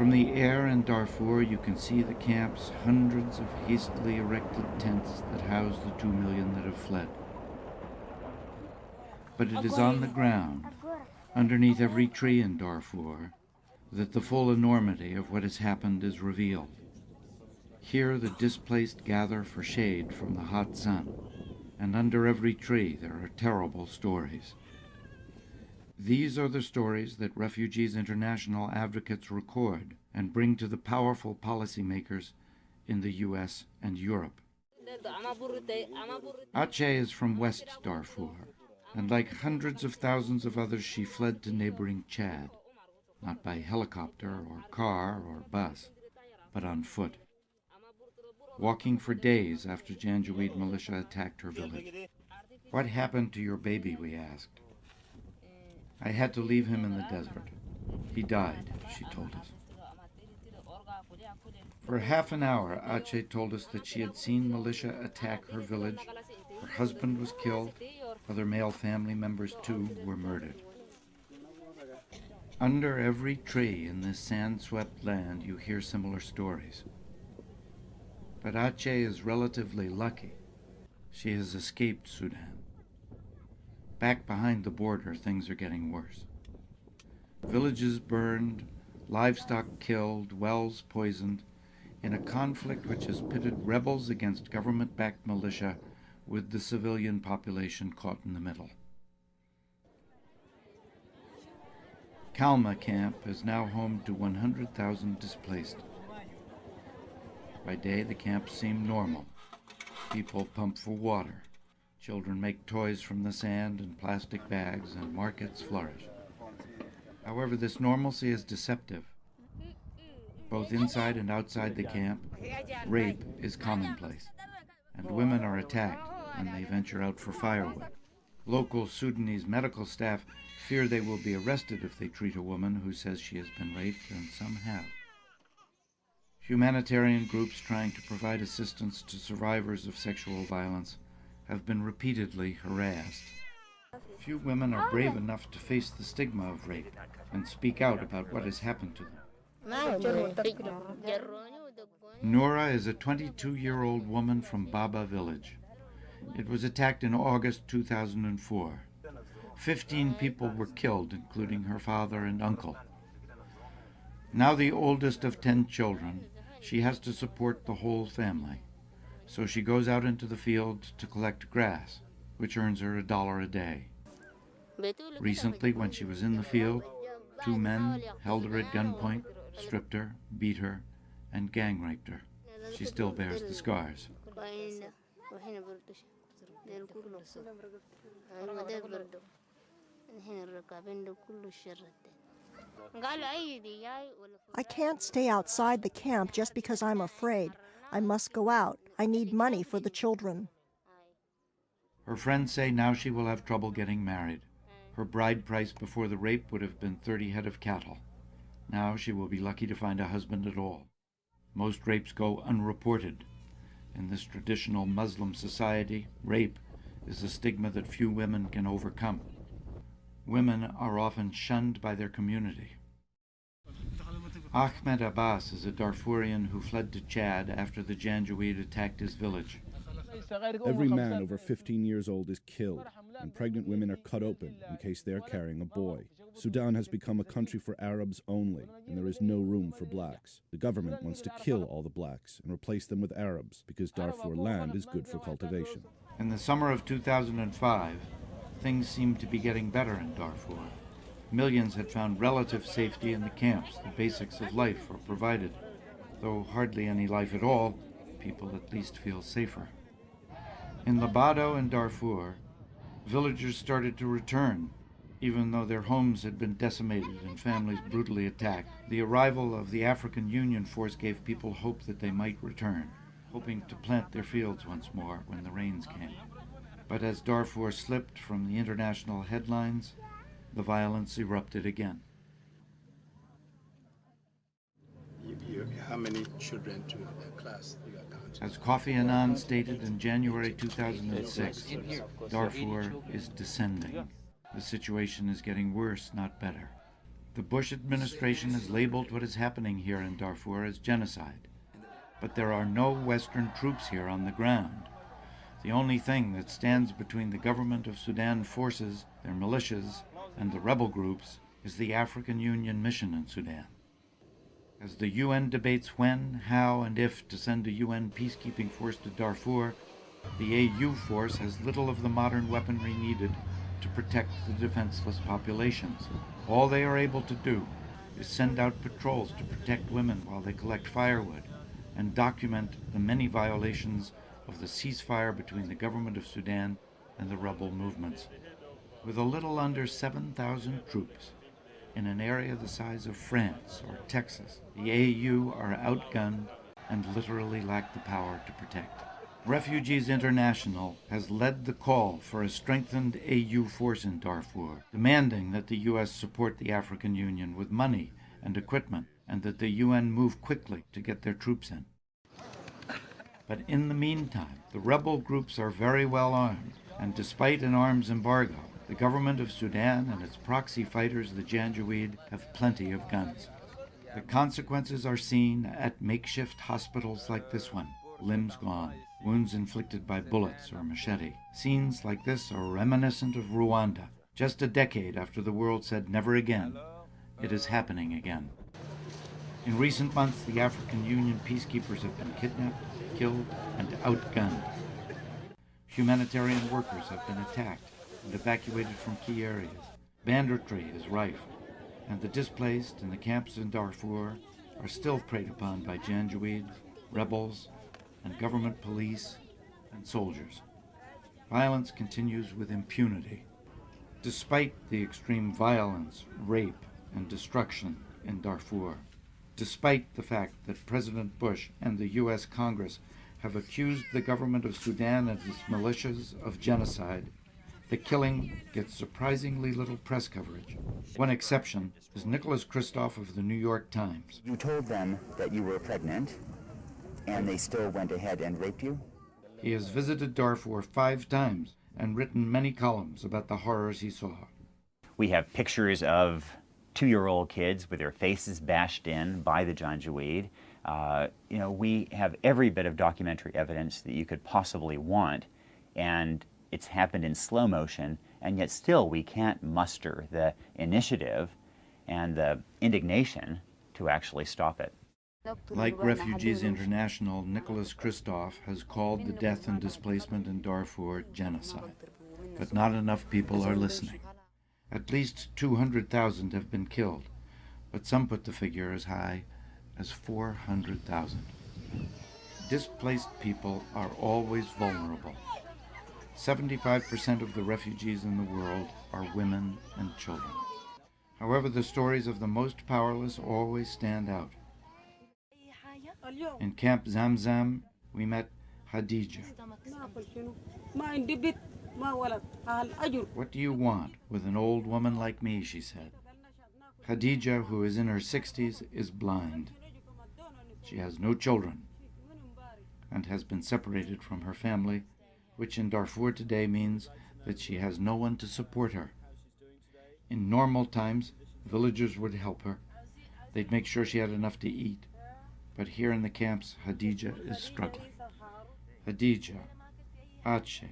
From the air in Darfur, you can see the camps, hundreds of hastily erected tents that house the 2 million that have fled. But it is on the ground, underneath every tree in Darfur, that the full enormity of what has happened is revealed. Here the displaced gather for shade from the hot sun, and under every tree there are terrible stories. These are the stories that Refugees International advocates record and bring to the powerful policymakers in the US and Europe. Aceh is from West Darfur, and like hundreds of thousands of others, she fled to neighboring Chad, not by helicopter or car or bus, but on foot, walking for days after Janjaweed militia attacked her village. "What happened to your baby?" we asked. "I had to leave him in the desert. He died," she told us. For half an hour, Aceh told us that she had seen militia attack her village. Her husband was killed. Other male family members, too, were murdered. Under every tree in this sand-swept land, you hear similar stories. But Aceh is relatively lucky. She has escaped Sudan. Back behind the border, things are getting worse. Villages burned, livestock killed, wells poisoned, in a conflict which has pitted rebels against government-backed militia with the civilian population caught in the middle. Kalma camp is now home to 100,000 displaced. By day, the camps seem normal. People pump for water. Children make toys from the sand and plastic bags, and markets flourish. However, this normalcy is deceptive. Both inside and outside the camp, rape is commonplace, and women are attacked when they venture out for firewood. Local Sudanese medical staff fear they will be arrested if they treat a woman who says she has been raped, and some have. Humanitarian groups trying to provide assistance to survivors of sexual violence have been repeatedly harassed. Few women are brave enough to face the stigma of rape and speak out about what has happened to them. Noura is a 22-year-old woman from Baba village. It was attacked in August 2004. 15 people were killed, including her father and uncle. Now the oldest of 10 children, she has to support the whole family. So she goes out into the field to collect grass, which earns her $1 a day. Recently, when she was in the field, 2 men held her at gunpoint, stripped her, beat her, and gang raped her. She still bears the scars. I can't stay outside the camp just because I'm afraid. I must go out. I need money for the children. Her friends say now she will have trouble getting married. Her bride price before the rape would have been 30 head of cattle. Now she will be lucky to find a husband at all. Most rapes go unreported. In this traditional Muslim society, rape is a stigma that few women can overcome. Women are often shunned by their community. Ahmed Abbas is a Darfurian who fled to Chad after the Janjaweed attacked his village. Every man over 15 years old is killed, and pregnant women are cut open in case they are carrying a boy. Sudan has become a country for Arabs only, and there is no room for blacks. The government wants to kill all the blacks and replace them with Arabs because Darfur land is good for cultivation. In the summer of 2005, things seemed to be getting better in Darfur. Millions had found relative safety in the camps. The basics of life were provided. Though hardly any life at all, people at least feel safer. In Labado and Darfur, villagers started to return, even though their homes had been decimated and families brutally attacked. The arrival of the African Union force gave people hope that they might return, hoping to plant their fields once more when the rains came. But as Darfur slipped from the international headlines, the violence erupted again. How many children to the class you are counting? As Kofi Annan stated in January 2006, Darfur is descending. The situation is getting worse, not better. The Bush administration has labeled what is happening here in Darfur as genocide. But there are no Western troops here on the ground. The only thing that stands between the government of Sudan forces, their militias, and the rebel groups is the African Union mission in Sudan. As the UN debates when, how, and if to send a UN peacekeeping force to Darfur, the AU force has little of the modern weaponry needed to protect the defenseless populations. All they are able to do is send out patrols to protect women while they collect firewood and document the many violations of the ceasefire between the government of Sudan and the rebel movements. With a little under 7,000 troops in an area the size of France or Texas, the AU are outgunned and literally lack the power to protect. Refugees International has led the call for a strengthened AU force in Darfur, demanding that the U.S. support the African Union with money and equipment, and that the UN move quickly to get their troops in. But in the meantime, the rebel groups are very well armed, and despite an arms embargo, the government of Sudan and its proxy fighters, the Janjaweed, have plenty of guns. The consequences are seen at makeshift hospitals like this one, limbs gone, wounds inflicted by bullets or machete. Scenes like this are reminiscent of Rwanda, just a decade after the world said never again. It is happening again. In recent months, the African Union peacekeepers have been kidnapped, killed, and outgunned. Humanitarian workers have been attacked and evacuated from key areas. Banditry is rife, and the displaced in the camps in Darfur are still preyed upon by Janjaweed, rebels, and government police and soldiers. Violence continues with impunity. Despite the extreme violence, rape, and destruction in Darfur, despite the fact that President Bush and the U.S. Congress have accused the government of Sudan and its militias of genocide, the killing gets surprisingly little press coverage. One exception is Nicholas Kristof of the New York Times. You told them that you were pregnant, and they still went ahead and raped you? He has visited Darfur 5 times and written many columns about the horrors he saw. We have pictures of 2-year-old kids with their faces bashed in by the Janjaweed. We have every bit of documentary evidence that you could possibly want, and it's happened in slow motion, and yet still we can't muster the initiative and the indignation to actually stop it. Like Refugees International, Nicholas Kristof has called the death and displacement in Darfur genocide. But not enough people are listening. At least 200,000 have been killed, but some put the figure as high as 400,000. Displaced people are always vulnerable. 75% of the refugees in the world are women and children. However, the stories of the most powerless always stand out. In Camp Zamzam, we met Khadija. What do you want with an old woman like me, she said. Khadija, who is in her 60s, is blind. She has no children and has been separated from her family, which in Darfur today means that she has no one to support her. In normal times, villagers would help her. They'd make sure she had enough to eat. But here in the camps, Khadija is struggling. Khadija, Ache,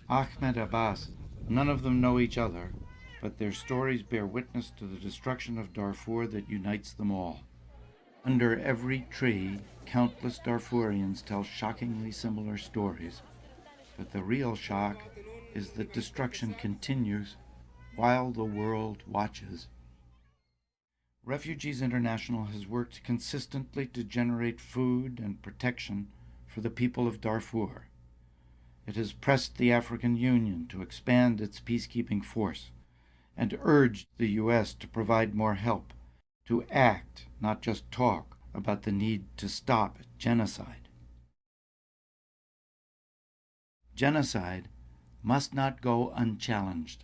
Ahmed Abbas, none of them know each other, but their stories bear witness to the destruction of Darfur that unites them all. Under every tree, countless Darfurians tell shockingly similar stories, but the real shock is that destruction continues while the world watches. Refugees International has worked consistently to generate food and protection for the people of Darfur. It has pressed the African Union to expand its peacekeeping force and urged the U.S. to provide more help, to act, not just talk, about the need to stop genocide. Genocide must not go unchallenged.